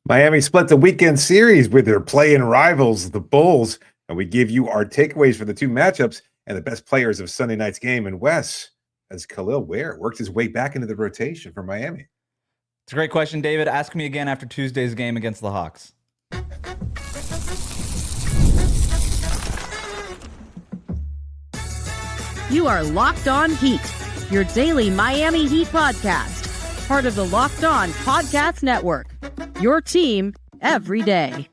Miami split the weekend series with their play-in rivals, the Bulls, and we give you our takeaways for the two matchups and the best players of Sunday night's game. And Wes, as Kel'el Ware worked his way back into the rotation for Miami. It's a great question, David. Ask me again after Tuesday's game against the Hawks. You are Locked On Heat, your daily Miami Heat podcast, part of the Locked On Podcast Network, your team every day.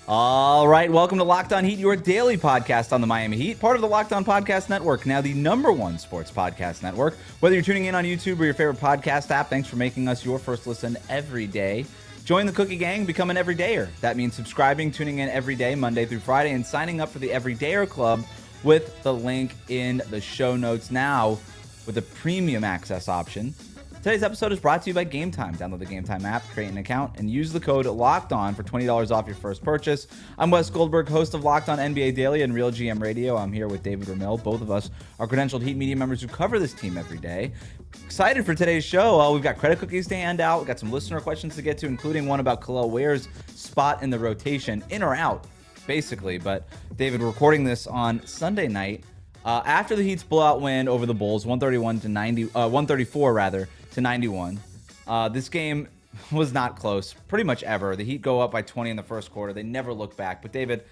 All right, welcome to Locked On Heat, your daily podcast on the Miami Heat, part of the Locked On Podcast Network, now the #1 sports podcast network. Whether you're tuning in on YouTube or your favorite podcast app, thanks for making us your first listen every day. Join the Cookie Gang, become an everydayer. That means subscribing, tuning in every day, Monday through Friday, and signing up for the Everydayer Club with the link in the show notes now with a premium access option. Today's episode is brought to you by Game Time. Download the Game Time app, create an account, and use the code LOCKEDON for $20 off your first purchase. I'm Wes Goldberg, host of Locked On NBA Daily and Real GM Radio. I'm here with David Ramil. Both of us are credentialed Heat media members who cover this team every day. Excited for today's show. We've got credit cookies to hand out. We've got some listener questions to get to, including one about Kel'el Ware's spot in the rotation, in or out, basically. But David, we're recording this on Sunday night after the Heat's blowout win over the Bulls, 134 rather to 91. This game was not close, pretty much ever. The Heat go up by 20 in the first quarter. They never look back. But David,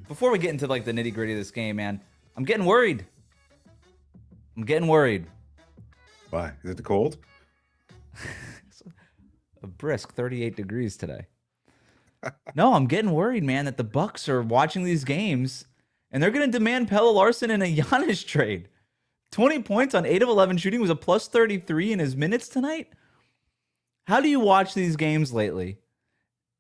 before we get into like the nitty gritty of this game, man, I'm getting worried. Why? Is it the cold? It's a brisk 38 degrees today. No, I'm getting worried, man, that the Bucks are watching these games and they're going to demand Pelle Larsson in a Giannis trade. 20 points on 8 of 11 shooting, was a plus 33 in his minutes tonight. How do you watch these games lately?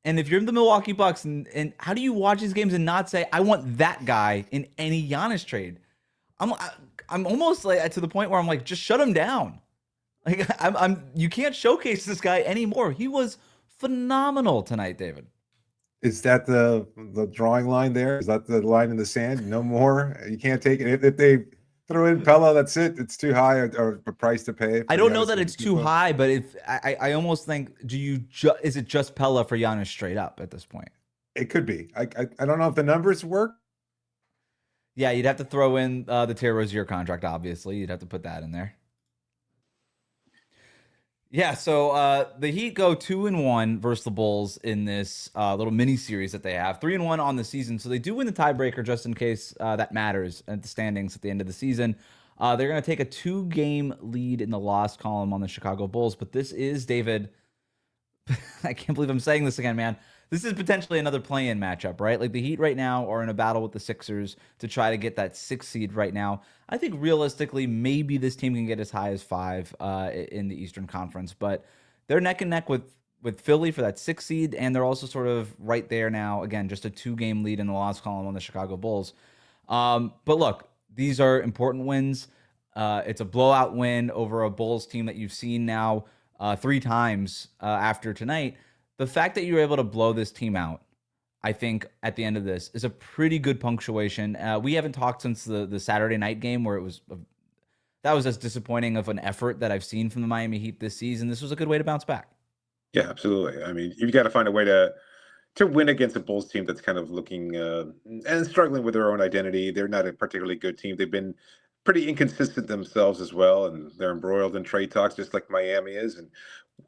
And if you're the Milwaukee Bucks, and how do you watch these games and not say, I want that guy in any Giannis trade? I'm almost like to the point where I'm like, just shut him down. Like you can't showcase this guy anymore. He was phenomenal tonight, David. Is that the drawing line there? Is that the line in the sand? No more? You can't take it. If they throw in Pella, that's it. It's too high or a price to pay. I don't know that it's too high, but if I almost think, is it just Pella for Giannis straight up at this point? It could be. I don't know if the numbers work. Yeah, you'd have to throw in the Terry Rozier contract, obviously. You'd have to put that in there. Yeah, so the Heat go 2-1 versus the Bulls in this little mini series that they have. 3-1 on the season, so they do win the tiebreaker just in case that matters at the standings at the end of the season. They're going to take a 2-game lead in the loss column on the Chicago Bulls, but this is, David, I can't believe I'm saying this again, man. This is potentially another play-in matchup, right? Like the Heat right now are in a battle with the Sixers to try to get that 6th seed right now. I think realistically, maybe this team can get as high as 5 in the Eastern Conference, but they're neck and neck with Philly for that 6th seed, and they're also sort of right there now. Again, just a 2-game lead in the loss column on the Chicago Bulls. But look, these are important wins. It's a blowout win over a Bulls team that you've seen now 3 times after tonight. The fact that you were able to blow this team out, I think, at the end of this, is a pretty good punctuation. We haven't talked since the Saturday night game where that was as disappointing of an effort that I've seen from the Miami Heat this season. This was a good way to bounce back. Yeah, absolutely. I mean, you've got to find a way to win against a Bulls team that's kind of looking and struggling with their own identity. They're not a particularly good team. They've been pretty inconsistent themselves as well, and they're embroiled in trade talks just like Miami is. And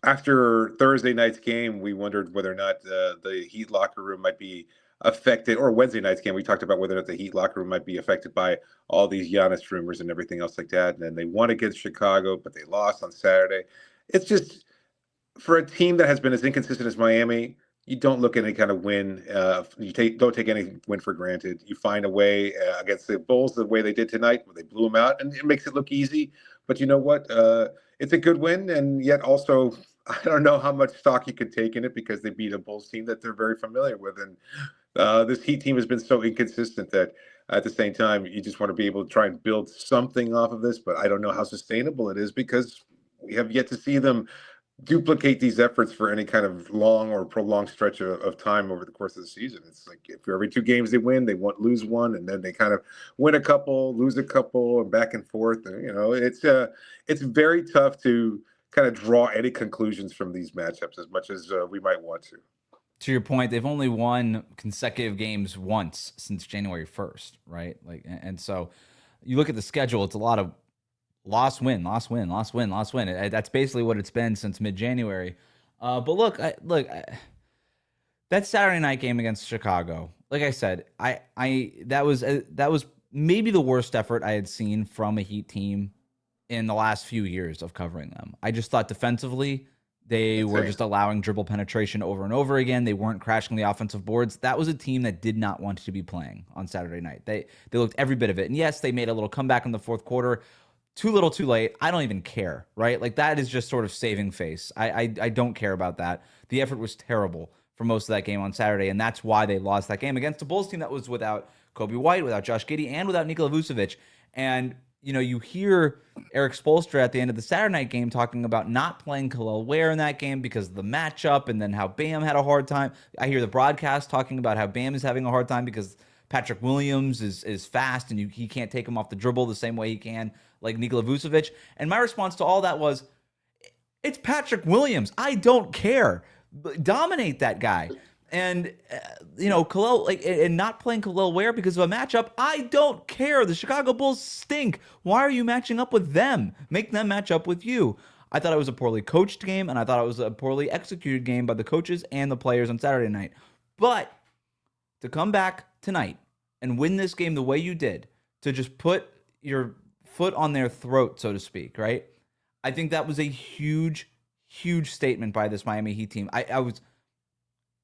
after Thursday night's game, we wondered whether or not the Heat locker room might be affected, or Wednesday night's game, we talked about whether or not the Heat locker room might be affected by all these Giannis rumors and everything else like that. And then they won against Chicago, but they lost on Saturday. It's just, for a team that has been as inconsistent as Miami, you don't look at any kind of win. Don't take any win for granted. You find a way against the Bulls the way they did tonight, where they blew them out, and it makes it look easy. But you know what? It's a good win, and yet also, I don't know how much stock you could take in it because they beat a Bulls team that they're very familiar with. And this Heat team has been so inconsistent that at the same time, you just want to be able to try and build something off of this. But I don't know how sustainable it is because we have yet to see them duplicate these efforts for any kind of long or prolonged stretch of time over the course of the season. It's like if every 2 games they win, they lose one, and then they kind of win a couple, lose a couple, and back and forth. And, you know, it's very tough to kind of draw any conclusions from these matchups as much as we might want to. To your point, they've only won consecutive games once since January 1st, right? Like, and so you look at the schedule, it's a lot of loss, win, loss, win, loss, win, loss, win. That's basically what it's been since mid-January. But look, that Saturday night game against Chicago, like I said, that was maybe the worst effort I had seen from a Heat team in the last few years of covering them. I just thought defensively, they were just allowing dribble penetration over and over again. They weren't crashing the offensive boards. That was a team that did not want to be playing on Saturday night. They looked every bit of it. And yes, they made a little comeback in the fourth quarter. Too little, too late. I don't even care, right? Like, that is just sort of saving face. I don't care about that. The effort was terrible for most of that game on Saturday, and that's why they lost that game against a Bulls team that was without Kobe White, without Josh Giddey, and without Nikola Vucevic. And you hear Erik Spoelstra at the end of the Saturday night game talking about not playing Kel'el Ware in that game because of the matchup, and then how Bam had a hard time. I hear the broadcast talking about how Bam is having a hard time because Patrick Williams is fast, and he can't take him off the dribble the same way he can like Nikola Vucevic. And my response to all that was, it's Patrick Williams. I don't care. Dominate that guy. And and not playing Kel'el Ware because of a matchup, I don't care. The Chicago Bulls stink. Why are you matching up with them? Make them match up with you. I thought it was a poorly coached game, and I thought it was a poorly executed game by the coaches and the players on Saturday night. But to come back tonight and win this game the way you did, to just put your foot on their throat, so to speak, right? I think that was a huge, huge statement by this Miami Heat team. I was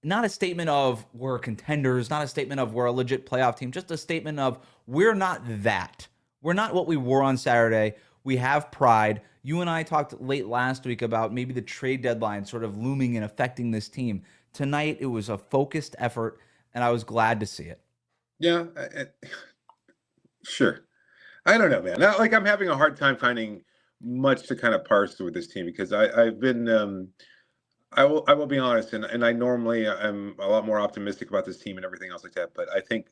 not a statement of we're contenders, not a statement of we're a legit playoff team, just a statement of we're not that. We're not what we were on Saturday. We have pride. You and I talked late last week about maybe the trade deadline sort of looming and affecting this team. Tonight, it was a focused effort, and I was glad to see it. Yeah, sure. I don't know, man. I'm having a hard time finding much to kind of parse through with this team because I've been I will be honest, and I normally am a lot more optimistic about this team and everything else like that. But I think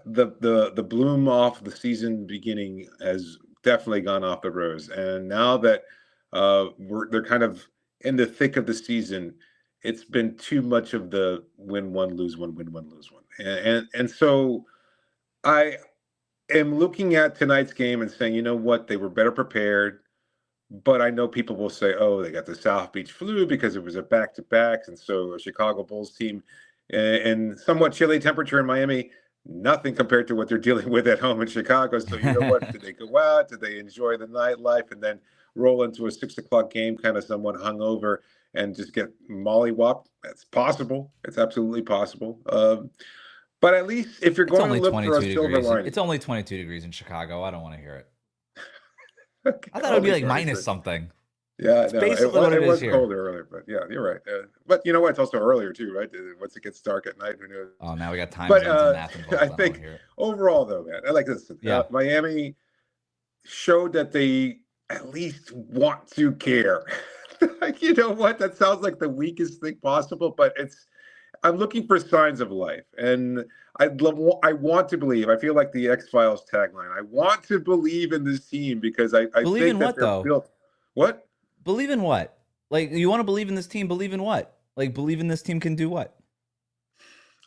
the bloom off the season beginning has definitely gone off the rose, and now that they're kind of in the thick of the season, it's been too much of the win one, lose one, win one, lose one, and so I am looking at tonight's game and saying, you know what, they were better prepared. But I know people will say, oh, they got the South Beach flu because it was a back-to-back. And so a Chicago Bulls team and somewhat chilly temperature in Miami, nothing compared to what they're dealing with at home in Chicago. So you know what? Did they go out? Did they enjoy the nightlife and then roll into a 6 o'clock game kind of somewhat hungover and just get mollywopped? That's possible. It's absolutely possible. But at least if you're going to look for a silver lining. It's only 22 degrees in Chicago. I don't want to hear it. I thought it would be like minus something. Yeah, it's basically what it is here. It was colder earlier, but yeah, you're right. But you know what? It's also earlier too, right? Once it gets dark at night, who knows? Oh, now we got time zones and math involved. I think overall, though, man, I like this. Miami showed that they at least want to care. Like, you know what? That sounds like the weakest thing possible, but I'm looking for signs of life, and I want to believe. I feel like the X-Files tagline. I want to believe in this team because I believe think in that what they're though? built. What? Believe in what? Like, you want to believe in this team? Believe in what? Like, believe in this team can do what?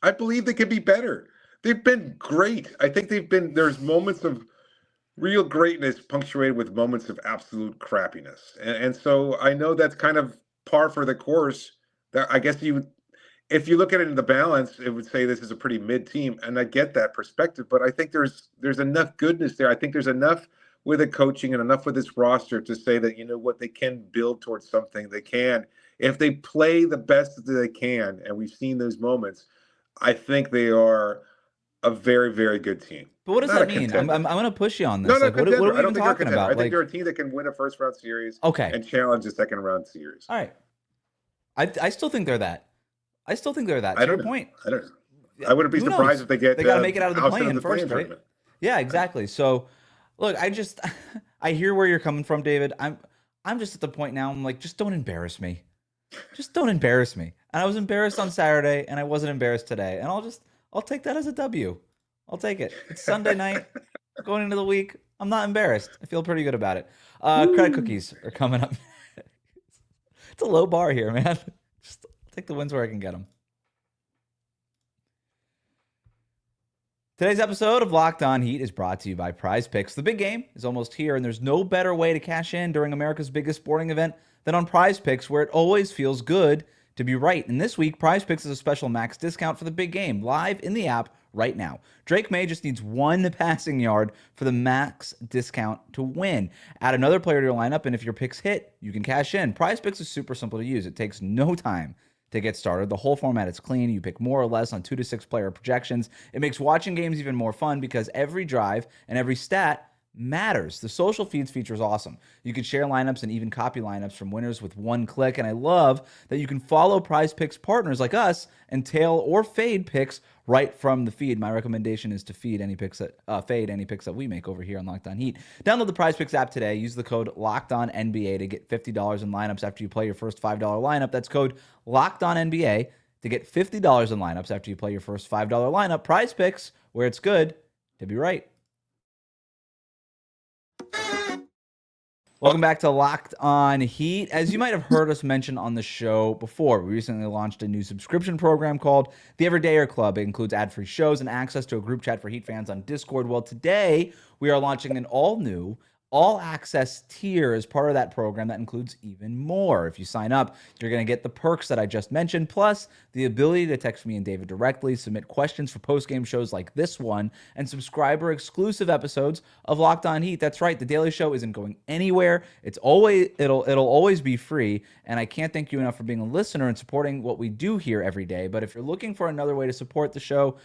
I believe they could be better. They've been great. I think there's moments of real greatness punctuated with moments of absolute crappiness, and so I know that's kind of par for the course. That I guess if you look at it in the balance, it would say this is a pretty mid team, and I get that perspective. But I think there's enough goodness there. I think there's enough with the coaching and enough with this roster to say that, you know what, they can build towards something. They can, if they play the best that they can, and we've seen those moments. I think they are a very, very good team. But what does that mean? I'm going to push you on this. No, like, what are we even talking about? I think they're a team that can win a first round series. Okay. And challenge a second round series. All right. I still think they're that. To your point. I don't know. I wouldn't be surprised if they get. They got to make it out of the play-in first, right? Yeah, exactly. So, look, I hear where you're coming from, David. I'm just at the point now. I'm like, just don't embarrass me. Just don't embarrass me. And I was embarrassed on Saturday, and I wasn't embarrassed today. And I'll take that as a W. I'll take it. It's Sunday night, going into the week. I'm not embarrassed. I feel pretty good about it. Credit cookies are coming up. It's a low bar here, man. Just take the wins where I can get them. Today's episode of Locked On Heat is brought to you by Prize Picks. The big game is almost here, and there's no better way to cash in during America's biggest sporting event than on Prize Picks, where it always feels good to be right. And this week, Prize Picks is a special max discount for the big game, live in the app right now. Drake May just needs one passing yard for the max discount to win. Add another player to your lineup, and if your picks hit, you can cash in. Prize Picks is super simple to use. It takes no time to get started. The whole format is clean. You pick more or less on 2 to 6 player projections. It makes watching games even more fun because every drive and every stat matters. The social feeds feature is awesome. You can share lineups and even copy lineups from winners with one click. And I love that you can follow Prize Picks partners like us and tail or fade picks right from the feed. My recommendation is to fade any picks that we make over here on Locked On Heat. Download the Prize Picks app today. Use the code LOCKEDONNBA to get $50 in lineups after you play your first $5 lineup. That's code LOCKEDONNBA to get $50 in lineups after you play your first $5 lineup. Prize Picks, where it's good to be right. Welcome back to Locked On Heat. As you might have heard us mention on the show before, we recently launched a new subscription program called the Everydayer Club. It includes ad-free shows and access to a group chat for Heat fans on Discord. Well, today we are launching an all-new, all-access tier as part of that program that includes even more. If you sign up, you're going to get the perks that I just mentioned, plus the ability to text me and David directly, submit questions for post-game shows like this one, and subscriber-exclusive episodes of Locked On Heat. That's right, the Daily Show isn't going anywhere. It'll always be free, and I can't thank you enough for being a listener and supporting what we do here every day. But if you're looking for another way to support the show,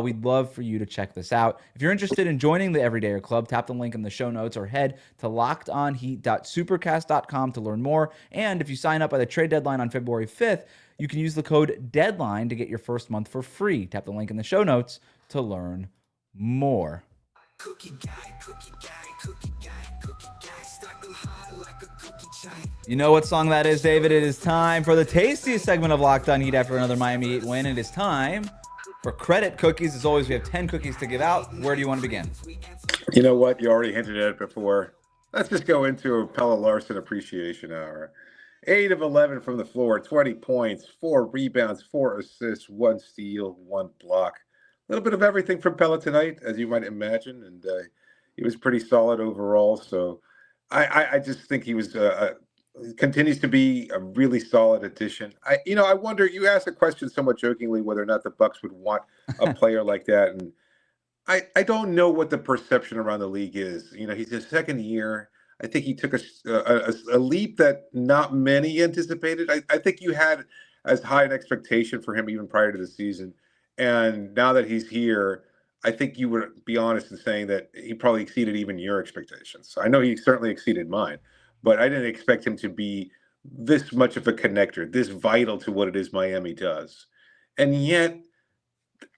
we'd love for you to check this out. If you're interested in joining the Everydayer Club, tap the link in the show notes or head to lockedonheat.supercast.com to learn more. And if you sign up by the trade deadline on February 5th, you can use the code DEADLINE to get your first month for free. Tap the link in the show notes to learn more. You know what song that is, David? It is time for the tastiest segment of Locked On Heat after another Miami Heat win. It is time for credit cookies. As always, we have 10 cookies to give out. Where do you want to begin? You know what? You already hinted at it before. Let's just go into a Pelle Larsson appreciation hour. 8 of 11 from the floor, 20 points, 4 rebounds, 4 assists, 1 steal, 1 block. A little bit of everything from Pella tonight, as you might imagine, and he was pretty solid overall. So I just think he was continues to be a really solid addition. I wonder, you asked a question somewhat jokingly whether or not the Bucks would want a player like that, and I don't know what the perception around the league is. He's his second year. I think he took a leap that not many anticipated. I think you had as high an expectation for him even prior to the season. And now that he's here, I think you would be honest in saying that he probably exceeded even your expectations. I know he certainly exceeded mine, but I didn't expect him to be this much of a connector, this vital to what it is Miami does. And yet,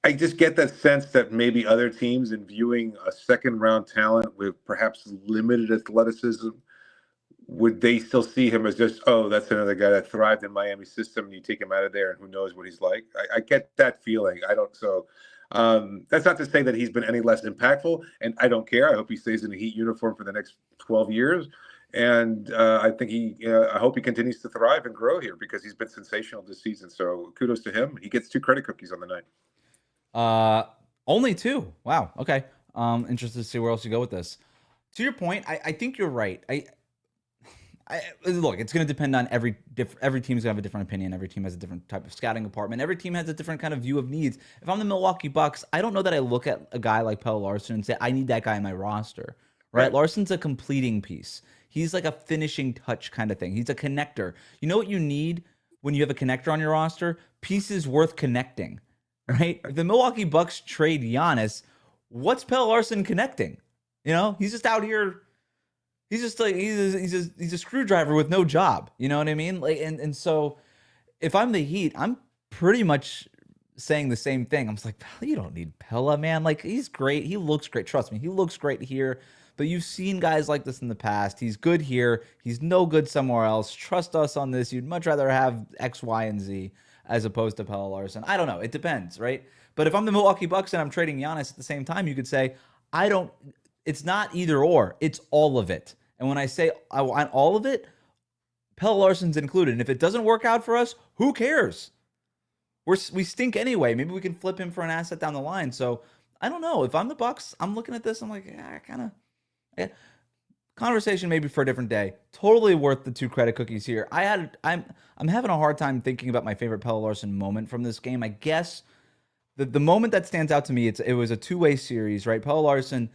I just get that sense that maybe other teams, in viewing a second-round talent with perhaps limited athleticism, would they still see him as just, oh, that's another guy that thrived in Miami's system, and you take him out of there, and who knows what he's like? I get that feeling. That's not to say that he's been any less impactful, and I don't care. I hope he stays in the Heat uniform for the next 12 years. And I hope he continues to thrive and grow here because he's been sensational this season. So kudos to him. He gets 2 credit cookies on the night. Only 2. Wow. Okay. Interested to see where else you go with this. To your point, I think you're right. Look, it's going to depend on every team's going to have a different opinion. Every team has a different type of scouting department. Every team has a different kind of view of needs. If I'm the Milwaukee Bucks, I don't know that I look at a guy like Pelle Larsson and say, I need that guy in my roster, right? Larson's a completing piece. He's like a finishing touch kind of thing. He's a connector. You know what you need when you have a connector on your roster? Pieces worth connecting, right? If the Milwaukee Bucks trade Giannis, what's Pelle Larsson connecting? He's just out here. He's just like he's a screwdriver with no job. You know what I mean? And so if I'm the Heat, I'm pretty much saying the same thing. I'm just like, you don't need Pella, man. Like, he's great. He looks great. Trust me, he looks great here. But you've seen guys like this in the past. He's good here. He's no good somewhere else. Trust us on this. You'd much rather have X, Y, and Z as opposed to Pelle Larsson. I don't know. It depends, right? But if I'm the Milwaukee Bucks and I'm trading Giannis at the same time, you could say, it's not either or. It's all of it. And when I say I want all of it, Pelle Larson's included. And if it doesn't work out for us, who cares? We stink anyway. Maybe we can flip him for an asset down the line. So I don't know. If I'm the Bucks, I'm looking at this. I'm like, yeah, conversation maybe for a different day. Totally worth the 2 credit cookies here. I'm having a hard time thinking about my favorite Pelle Larsson moment from this game. I guess the moment that stands out to me, it was a 2-way series, right? Pelle Larsson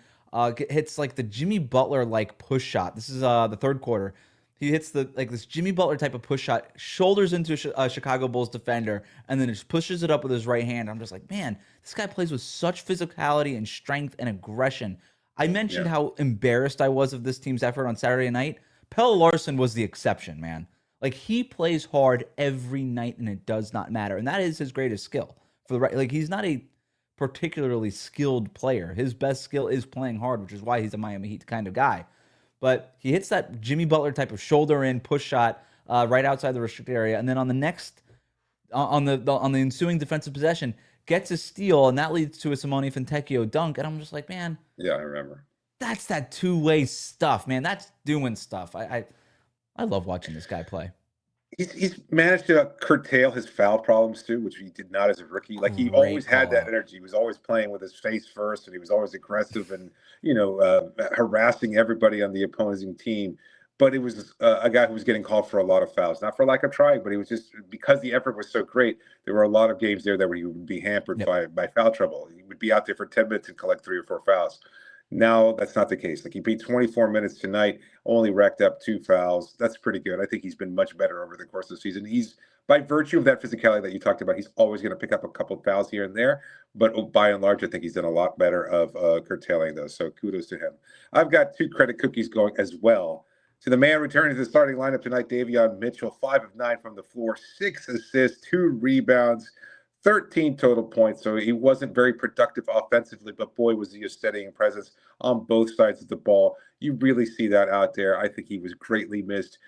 hits like the Jimmy Butler like push shot. This is the third quarter. He hits this Jimmy Butler type of push shot, shoulders into a Chicago Bulls defender, and then just pushes it up with his right hand. I'm just like, man, this guy plays with such physicality and strength and aggression. I mentioned how embarrassed I was of this team's effort on Saturday night. Pelle Larsson was the exception, man. Like, he plays hard every night, and it does not matter. And that is his greatest skill. He's not a particularly skilled player. His best skill is playing hard, which is why he's a Miami Heat kind of guy. But he hits that Jimmy Butler type of shoulder in push shot right outside the restricted area, and then on the next on the ensuing defensive possession gets a steal, and that leads to a Simone Fontecchio dunk. And I'm just like, man, yeah, I remember. That's that 2-way stuff, man. That's doing stuff. I love watching this guy play. He's managed to curtail his foul problems too, which he did not as a rookie. Like, he always had that energy. He was always playing with his face first, and he was always aggressive and harassing everybody on the opposing team. But it was a guy who was getting called for a lot of fouls, not for lack of trying, but it was just because the effort was so great. There were a lot of games there that he would be hampered by foul trouble. He would be out there for 10 minutes and collect 3 or 4 fouls. Now that's not the case. Like, he played 24 minutes tonight, only racked up 2 fouls. That's pretty good. I think he's been much better over the course of the season. He's, by virtue of that physicality that you talked about, he's always going to pick up a couple of fouls here and there. But by and large, I think he's done a lot better of curtailing those. So kudos to him. I've got 2 credit cookies going as well. To the man returning to the starting lineup tonight, Davion Mitchell, 5 of 9 from the floor, 6 assists, 2 rebounds, 13 total points. So he wasn't very productive offensively, but boy, was he a steadying presence on both sides of the ball. You really see that out there. I think he was greatly missed.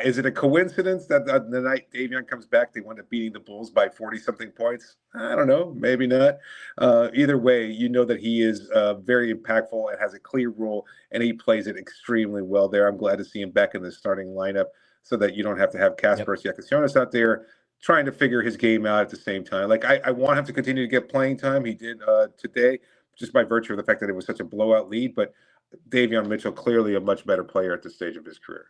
Is it a coincidence that the night Davion comes back, they wind up beating the Bulls by 40-something points? I don't know. Maybe not. Either way, you know that he is very impactful and has a clear role, and he plays it extremely well there. I'm glad to see him back in the starting lineup so that you don't have to have Kasper Giannis out there trying to figure his game out at the same time. Like, I want him to continue to get playing time. He did today, just by virtue of the fact that it was such a blowout lead. But Davion Mitchell, clearly a much better player at this stage of his career.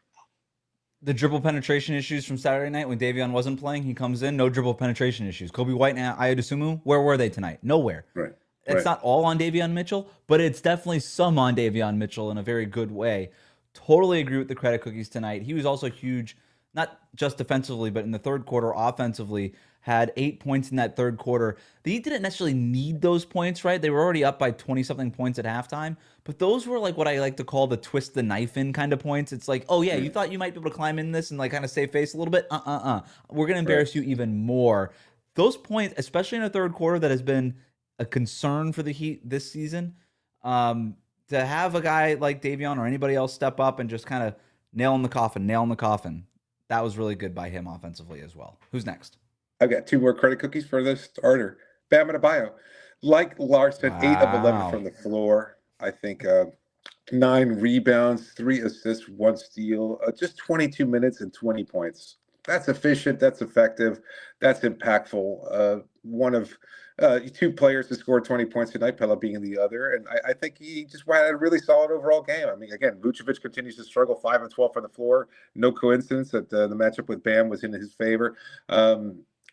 The dribble penetration issues from Saturday night when Davion wasn't playing, he comes in, no dribble penetration issues. Kobe White and Adebayo, where were they tonight? Nowhere. Right. It's not all on Davion Mitchell, but it's definitely some on Davion Mitchell in a very good way. Totally agree with the credit cookies tonight. He was also huge, not just defensively, but in the third quarter offensively, had 8 points in that third quarter. The Heat didn't necessarily need those points, right? They were already up by 20-something points at halftime, but those were like what I like to call the twist the knife in kind of points. It's like, oh yeah, you thought you might be able to climb in this and like kind of save face a little bit? We're going to embarrass you even more. Those points, especially in the third quarter, that has been a concern for the Heat this season. To have a guy like Davion or anybody else step up and just kind of nail in the coffin. That was really good by him offensively as well. Who's next? I've got 2 more credit cookies for the starter. Bam Adebayo. Like Larson, 8 of 11 from the floor. I think 9 rebounds, 3 assists, 1 steal. Just 22 minutes and 20 points. That's efficient. That's effective. That's impactful. One of 2 players to score 20 points tonight, Pella being the other. And I think he just had a really solid overall game. I mean, again, Vucevic continues to struggle, 5 of 12 from the floor. No coincidence that the matchup with Bam was in his favor.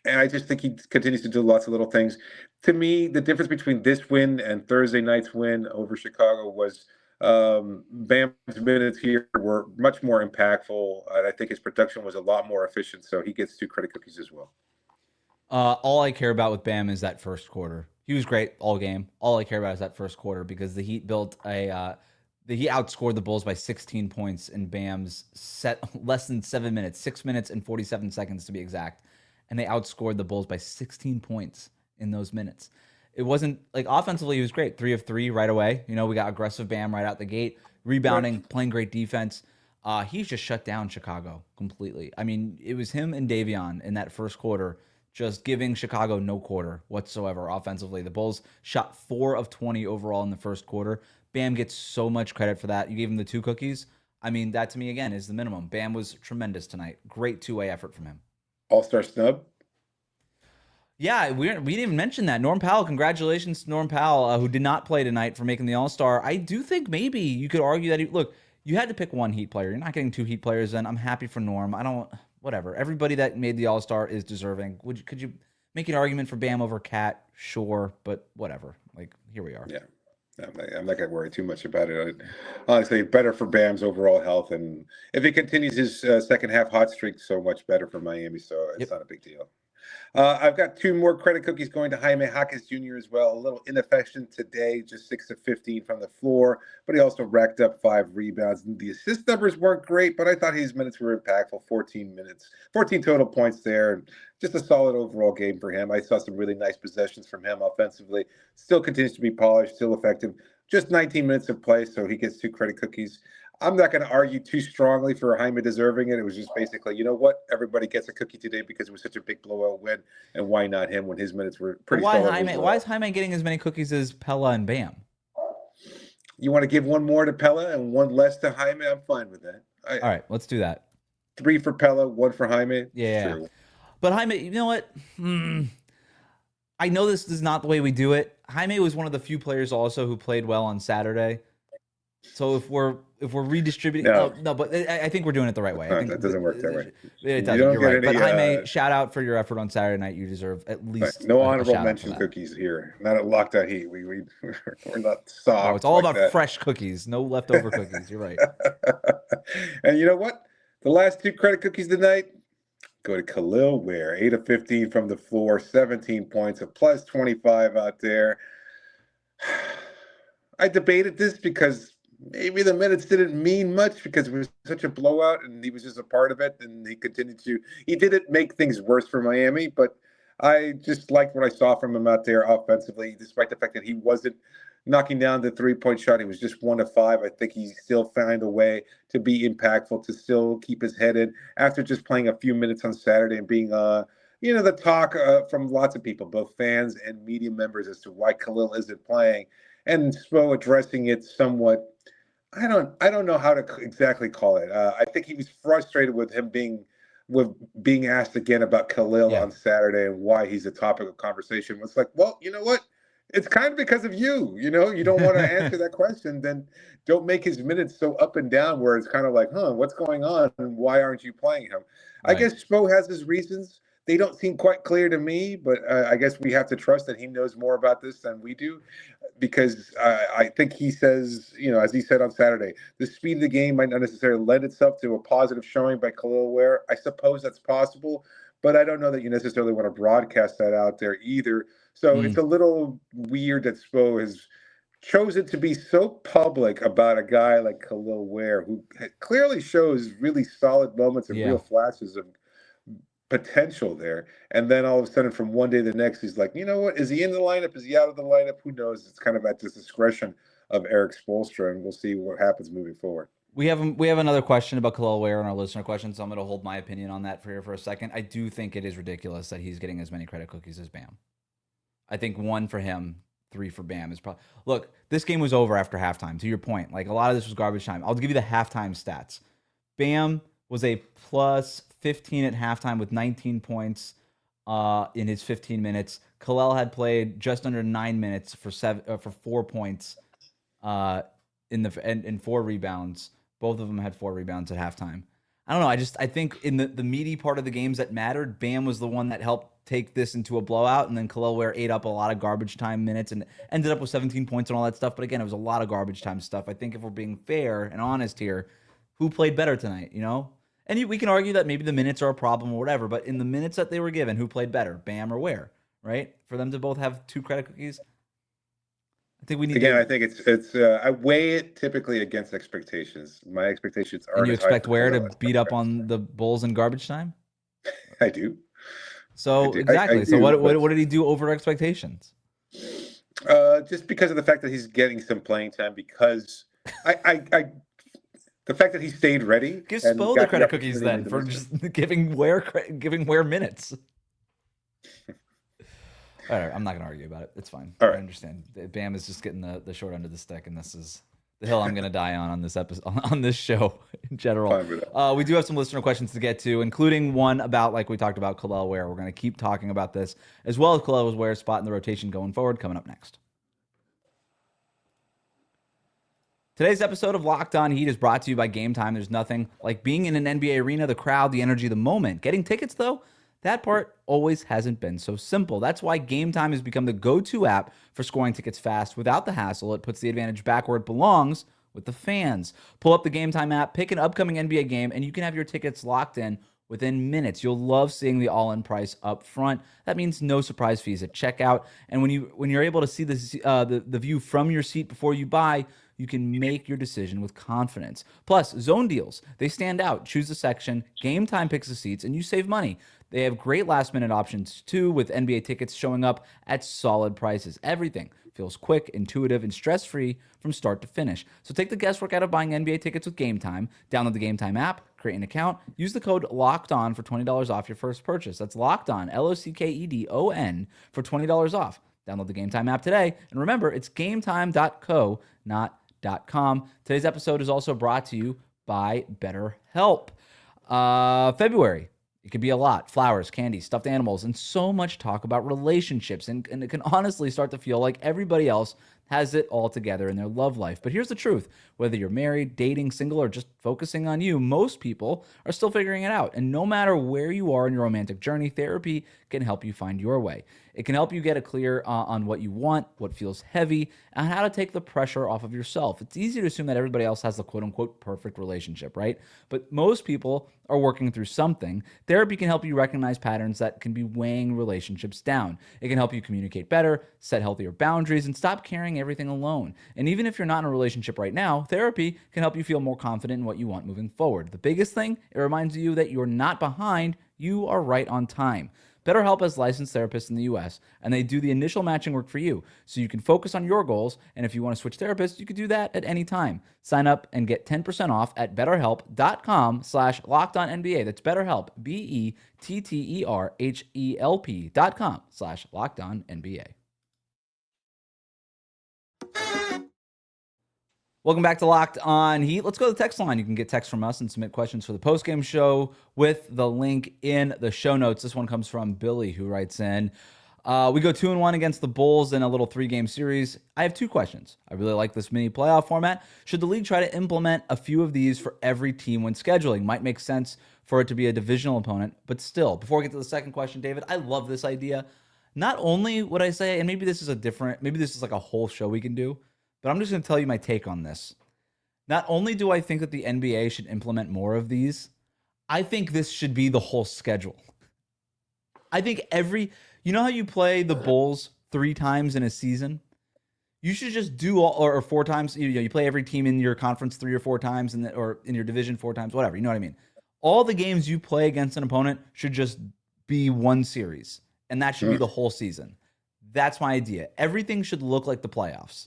And I just think he continues to do lots of little things. To me, the difference between this win and Thursday night's win over Chicago was Bam's minutes here were much more impactful. And I think his production was a lot more efficient. So he gets 2 credit cookies as well. All I care about with Bam is that first quarter. He was great all game. All I care about is that first quarter because the Heat he outscored the Bulls by 16 points in Bam's less than 7 minutes, 6 minutes and 47 seconds to be exact. And they outscored the Bulls by 16 points in those minutes. It wasn't like offensively, he was great. 3 of 3 right away. You know, we got aggressive Bam right out the gate, rebounding, playing great defense. He's just shut down Chicago completely. I mean, it was him and Davion in that first quarter, just giving Chicago no quarter whatsoever offensively. The Bulls shot 4 of 20 overall in the first quarter. Bam gets so much credit for that. You gave him the 2 cookies. I mean, that to me, again, is the minimum. Bam was tremendous tonight. Great two-way effort from him. All-star snub? Yeah, we didn't even mention that. Norm Powell, congratulations to Norm Powell, who did not play tonight for making the All-Star. I do think maybe you could argue that, look, you had to pick one Heat player. You're not getting two Heat players in. I'm happy for Norm. Whatever. Everybody that made the All-Star is deserving. Could you make an argument for Bam over Cat? Sure, but whatever. Like, here we are. Yeah. I'm not going to worry too much about it. Honestly, better for Bam's overall health. And if he continues his second half hot streak, so much better for Miami. So it's not a big deal. I've got two more credit cookies going to Jaime Jaquez Jr. as well. A little inefficient today, just 6 of 15 from the floor, but he also racked up 5 rebounds. The assist numbers weren't great, but I thought his minutes were impactful. 14 total points there. Just a solid overall game for him. I saw some really nice possessions from him offensively. Still continues to be polished, still effective. Just 19 minutes of play, so he gets 2 credit cookies. I'm not going to argue too strongly for Jaime deserving it. It was just basically, you know what? Everybody gets a cookie today because it was such a big blowout win, and why not him when his minutes were pretty solid? Why is Jaime getting as many cookies as Pella and Bam? You want to give one more to Pella and one less to Jaime? I'm fine with that. All right, let's do that. 3 for Pella, 1 for Jaime. Yeah. Sure. But Jaime, you know what? I know this is not the way we do it. Jaime was one of the few players also who played well on Saturday. So if we're redistributing, no, but I think we're doing it the right way. I think that doesn't work that way. It doesn't. You're right. But Jaime, shout out for your effort on Saturday night. You deserve at least no honorable mention cookies here. Not at Lockdown Heat. We're not soft. No, it's all about fresh cookies. No leftover cookies. You're right. And you know what? The last 2 credit cookies tonight go to Kel'el Ware. 8 of 15 from the floor, 17 points, a plus 25 out there. I debated this because maybe the minutes didn't mean much because it was such a blowout and he was just a part of it, and he didn't make things worse for Miami, but I just liked what I saw from him out there offensively, despite the fact that he wasn't knocking down the 3-point shot. He was just 1 of 5. I think he still found a way to be impactful, to still keep his head in after just playing a few minutes on Saturday and being the talk from lots of people, both fans and media members, as to why Kel'el isn't playing. And Spo addressing it somewhat. I don't know how to exactly call it. I think he was frustrated with him being asked again about Kel'el on Saturday and why he's a topic of conversation. It's like, well, you know what? It's kind of because of you. You don't want to answer that question. Then don't make his minutes so up and down where it's kind of like, what's going on and why aren't you playing him? Right. I guess Spo has his reasons. They don't seem quite clear to me, but I guess we have to trust that he knows more about this than we do, because I think he says, as he said on Saturday, the speed of the game might not necessarily lend itself to a positive showing by Kel'el Ware. I suppose that's possible, but I don't know that you necessarily want to broadcast that out there either. So it's a little weird that Spo has chosen to be so public about a guy like Kel'el Ware, who clearly shows really solid moments and real flashes of potential there, and then all of a sudden from one day to the next he's like, you know what, is he in the lineup, is he out of the lineup, who knows? It's kind of at the discretion of Erik Spoelstra, and we'll see what happens moving forward. We have another question about Kel'el Ware in our listener question, so I'm going to hold my opinion on that for a second. I do think it is ridiculous that he's getting as many credit cookies as Bam. I think 1 for him, 3 for Bam is probably. Look, this game was over after halftime. To your point, like a lot of this was garbage time. I'll give you the halftime stats. Bam was a plus 15 at halftime with 19 points in his 15 minutes. Kel'el had played just under 9 minutes for 4 points and 4 rebounds. Both of them had 4 rebounds at halftime. I don't know. I think in the meaty part of the games that mattered, Bam was the one that helped take this into a blowout, and then Kel'el Ware ate up a lot of garbage time minutes and ended up with 17 points and all that stuff. But again, it was a lot of garbage time stuff. I think if we're being fair and honest here, who played better tonight, And we can argue that maybe the minutes are a problem or whatever, but in the minutes that they were given, who played better, Bam or Ware, right? For them to both have 2 credit cookies, I think we need. Again, I think it's. I weigh it typically against expectations. My expectations are. And you expect Ware to beat up on the Bulls in garbage time? I do. So exactly. So what did he do over expectations? Just because of the fact that he's getting some playing time. Because the fact that he stayed ready. Give Spo the credit cookies then for just giving Ware minutes. All right, I'm not going to argue about it. It's fine. All right. I understand. Bam is just getting the short end of the stick, and this is the hill I'm going to die on this episode, on this show in general. Fine with that. We do have some listener questions to get to, including one about, like we talked about, Kel'el Ware. We're going to keep talking about this, as well as Kel'el Ware's spot in the rotation going forward, coming up next. Today's episode of Locked On Heat is brought to you by Game Time. There's nothing like being in an NBA arena, the crowd, the energy, the moment. Getting tickets, though, that part always hasn't been so simple. That's why Game Time has become the go-to app for scoring tickets fast without the hassle. It puts the advantage back where it belongs, with the fans. Pull up the Game Time app, pick an upcoming NBA game, and you can have your tickets locked in within minutes. You'll love seeing the all-in price up front. That means no surprise fees at checkout. And when you're able to see the view from your seat before you buy, you can make your decision with confidence. Plus, zone deals, they stand out. Choose a section, Game Time picks the seats, and you save money. They have great last-minute options, too, with NBA tickets showing up at solid prices. Everything feels quick, intuitive, and stress-free from start to finish. So take the guesswork out of buying NBA tickets with Game Time. Download the Game Time app, create an account, use the code LOCKEDON for $20 off your first purchase. That's LOCKED ON, LOCKEDON, for $20 off. Download the Game Time app today. And remember, it's gametime.co, not .com. Today's episode is also brought to you by BetterHelp. February, it could be a lot. Flowers, candy, stuffed animals, and so much talk about relationships. And it can honestly start to feel like everybody else has it all together in their love life. But here's the truth. Whether you're married, dating, single, or just focusing on you, most people are still figuring it out. And no matter where you are in your romantic journey, therapy can help you find your way. It can help you get a clear on what you want, what feels heavy, and how to take the pressure off of yourself. It's easy to assume that everybody else has the quote-unquote perfect relationship, right? But most people are working through something. Therapy can help you recognize patterns that can be weighing relationships down. It can help you communicate better, set healthier boundaries, and stop carrying everything alone. And even if you're not in a relationship right now, therapy can help you feel more confident in what you want moving forward. The biggest thing, it reminds you that you're not behind, you are right on time. BetterHelp has licensed therapists in the U.S., and they do the initial matching work for you, so you can focus on your goals, and if you want to switch therapists, you can do that at any time. Sign up and get 10% off at betterhelp.com/LockedOnNBA. That's BetterHelp, BetterHelp.com/LockedOnNBA. Welcome back to Locked On Heat. Let's go to the text line. You can get text from us and submit questions for the postgame show with the link in the show notes. This one comes from Billy, who writes in, we go 2-1 against the Bulls in a little 3-game series. I have 2 questions. I really like this mini playoff format. Should the league try to implement a few of these for every team when scheduling? Might make sense for it to be a divisional opponent, but still. Before we get to the second question, David, I love this idea. Not only would I say, and maybe this is like a whole show we can do, but I'm just going to tell you my take on this. Not only do I think that the NBA should implement more of these, I think this should be the whole schedule. I think you know how you play the Bulls 3 times in a season? You should just do or 4 times. You play every team in your conference 3 or 4 times, or in your division 4 times, whatever. You know what I mean? All the games you play against an opponent should just be one series, and that should be the whole season. That's my idea. Everything should look like the playoffs.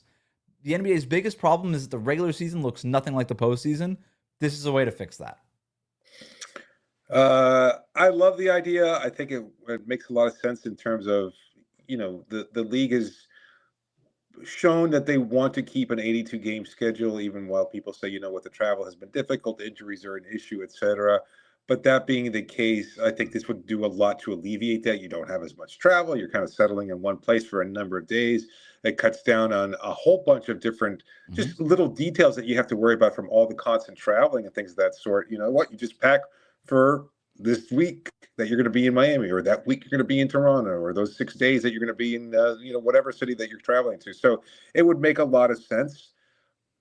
The NBA's biggest problem is that the regular season looks nothing like the postseason. This is a way to fix that. I love the idea. I think it makes a lot of sense in terms of, the league has shown that they want to keep an 82-game schedule, even while people say, the travel has been difficult, injuries are an issue, etc. But that being the case, I think this would do a lot to alleviate that. You don't have as much travel. You're kind of settling in one place for a number of days. It cuts down on a whole bunch of different, just little details that you have to worry about from all the constant traveling and things of that sort. You know what? You just pack for this week that you're going to be in Miami, or that week you're going to be in Toronto, or those 6 days that you're going to be in, whatever city that you're traveling to. So it would make a lot of sense,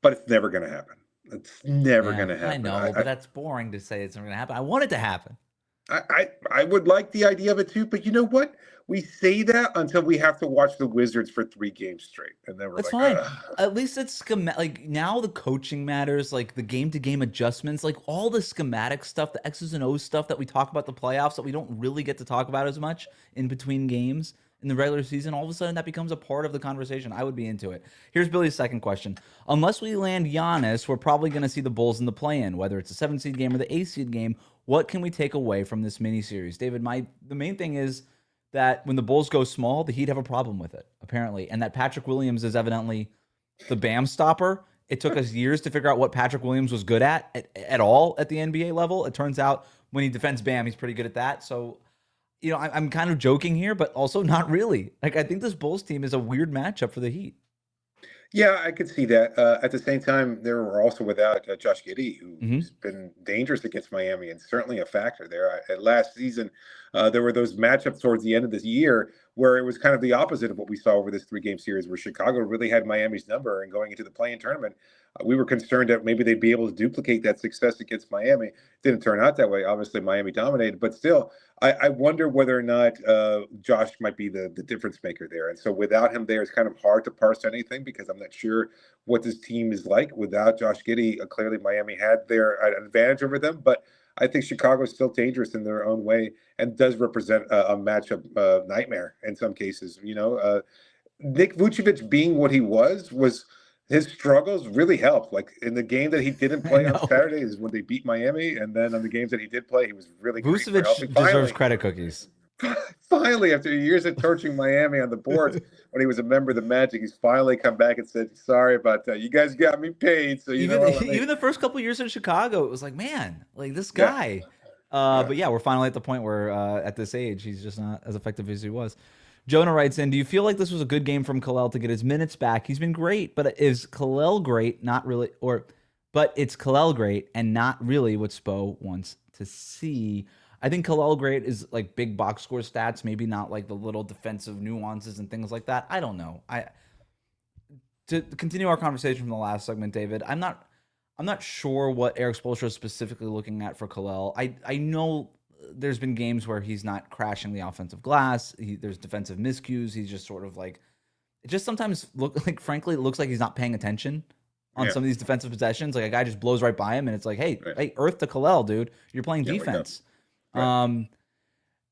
but it's never going to happen. It's never going to happen. I know, but that's boring to say it's never going to happen. I want it to happen. I would like the idea of it too, but you know what? We say that until we have to watch the Wizards for 3 games straight, and then we're That's like, fine. At least it's like now the coaching matters, like the game-to-game adjustments, like all the schematic stuff, the X's and O's stuff that we talk about the playoffs that we don't really get to talk about as much in between games in the regular season. All of a sudden, that becomes a part of the conversation. I would be into it. Here's Billy's second question. Unless we land Giannis, we're probably going to see the Bulls in the play-in, whether it's a 7-seed game or the 8-seed game. What can we take away from this mini-series? David, the main thing is that when the Bulls go small, the Heat have a problem with it, apparently, and that Patrick Williams is evidently the BAM stopper It took us years to figure out what Patrick Williams was good at all at the NBA level. It turns out when he defends Bam, he's pretty good at that. So, I'm kind of joking here, but also not really. Like, I think this Bulls team is a weird matchup for the Heat. Yeah, I could see that. At the same time, they were also without Josh Giddey, who's been dangerous against Miami and certainly a factor there. Last season, there were those matchups towards the end of this year where it was kind of the opposite of what we saw over this 3-game series, where Chicago really had Miami's number, and going into the play-in tournament, we were concerned that maybe they'd be able to duplicate that success against Miami. Didn't turn out that way. Obviously, Miami dominated, but still, I wonder whether or not Josh might be the difference maker there. And so without him there, it's kind of hard to parse anything because I'm not sure what this team is like. Without Josh Giddey, clearly Miami had their advantage over them, but I think Chicago is still dangerous in their own way and does represent a matchup nightmare in some cases. Nick Vucevic being what he was his struggles really helped. Like in the game that he didn't play on Saturday is when they beat Miami, and then on the games that he did play, he was really great. Vucevic deserves credit cookies. Finally, after years of torching Miami on the boards, when he was a member of the Magic, he's finally come back and said, "Sorry about that. You guys got me paid." So even the first couple of years in Chicago, it was like, man, like this guy. Yeah. But yeah, we're finally at the point where at this age, he's just not as effective as he was. Jonah writes in, do you feel like this was a good game from Kel'el to get his minutes back? He's been great, but is Kel'el great? Not really, but it's Kel'el great and not really what Spo wants to see. I think Kel'el great is like big box score stats, maybe not like the little defensive nuances and things like that. I don't know. To continue our conversation from the last segment, David, I'm not sure what Erik Spoelstra is specifically looking at for Kel'el. I know there's been games where he's not crashing the offensive glass. There's defensive miscues. He's just sort of like, it just sometimes frankly, it looks like he's not paying attention on some of these defensive possessions. Like a guy just blows right by him and it's like, hey, earth to Kel'el, dude. You're playing defense. Right.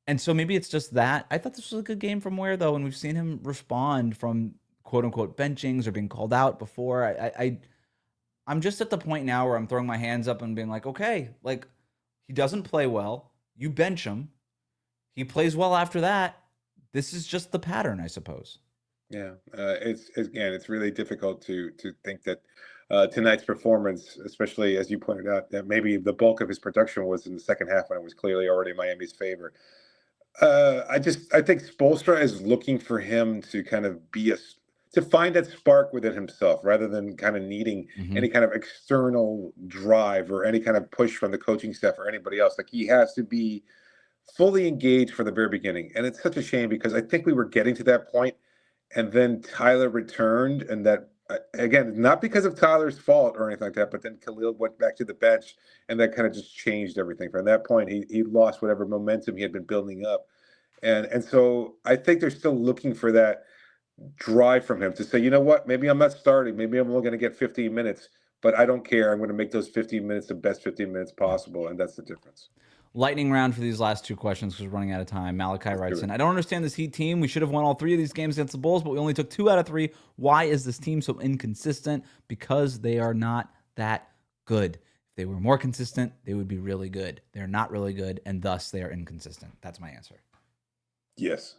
And so maybe it's just that. I thought this was a good game from Ware though, and we've seen him respond from quote unquote benchings or being called out before. I'm just at the point now where I'm throwing my hands up and being like, okay, like he doesn't play well. You bench him. He plays well after that. This is just the pattern, I suppose. Yeah, it's really difficult to think that tonight's performance, especially as you pointed out, that maybe the bulk of his production was in the second half when it was clearly already Miami's favor. I think Spoelstra is looking for him to kind of to find that spark within himself rather than kind of needing any kind of external drive or any kind of push from the coaching staff or anybody else. Like he has to be fully engaged from the very beginning. And it's such a shame because I think we were getting to that point and then Tyler returned and that, again, not because of Tyler's fault or anything like that, but then Kel'el went back to the bench and that kind of just changed everything. From that point, he lost whatever momentum he had been building up. And so I think they're still looking for that drive from him to say, you know what, maybe I'm not starting. Maybe I'm only going to get 15 minutes, but I don't care. I'm going to make those 15 minutes the best 15 minutes possible. And that's the difference. Lightning round for these last two questions because we're running out of time. Malachi writes in, I don't understand this Heat team. We should have won all 3 of these games against the Bulls, but we only took 2 out of 3. Why is this team so inconsistent? Because they are not that good. If they were more consistent, they would be really good. They're not really good, and thus they are inconsistent. That's my answer. Yes.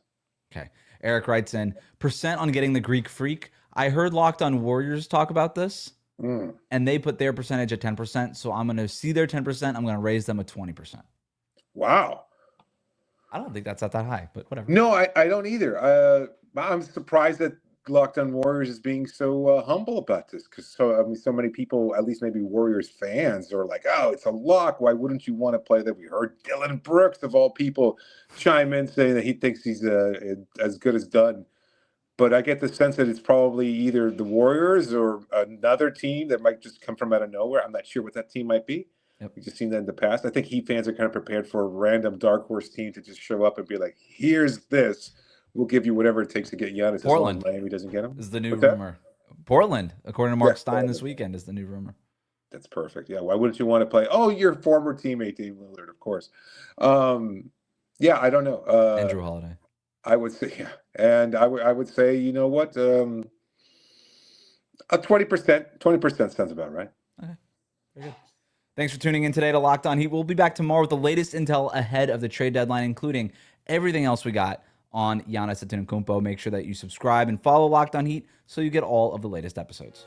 Okay. Eric writes in, percent on getting the Greek Freak. I heard Locked On Warriors talk about this, and they put their percentage at 10%, so I'm going to see their 10%. I'm going to raise them at 20%. Wow. I don't think that's not that high, but whatever. No, I don't either. I'm surprised that Locked On Warriors is being so humble about this because so many people, at least maybe Warriors fans, are like, oh, it's a lock. Why wouldn't you want to play that? We heard Dylan Brooks, of all people, chime in saying that he thinks he's as good as done. But I get the sense that it's probably either the Warriors or another team that might just come from out of nowhere. I'm not sure what that team might be. Yep. We've just seen that in the past. I think Heat fans are kind of prepared for a random dark horse team to just show up and be like, here's this. We'll give you whatever it takes to get Giannis. Portland. As long as Miami doesn't get him. Is the new rumor. Portland, according to Mark Stein this weekend, is the new rumor. That's perfect. Yeah. Why wouldn't you want to play? Oh, your former teammate, Dame Lillard, of course. Yeah, I don't know. Andrew Holiday. I would say, yeah. And I would say, you know what? A 20% sounds about right. Okay. Very good. Thanks for tuning in today to Locked On Heat. We'll be back tomorrow with the latest intel ahead of the trade deadline, including everything else we got on Giannis Antetokounmpo. Make sure that you subscribe and follow Locked On Heat so you get all of the latest episodes.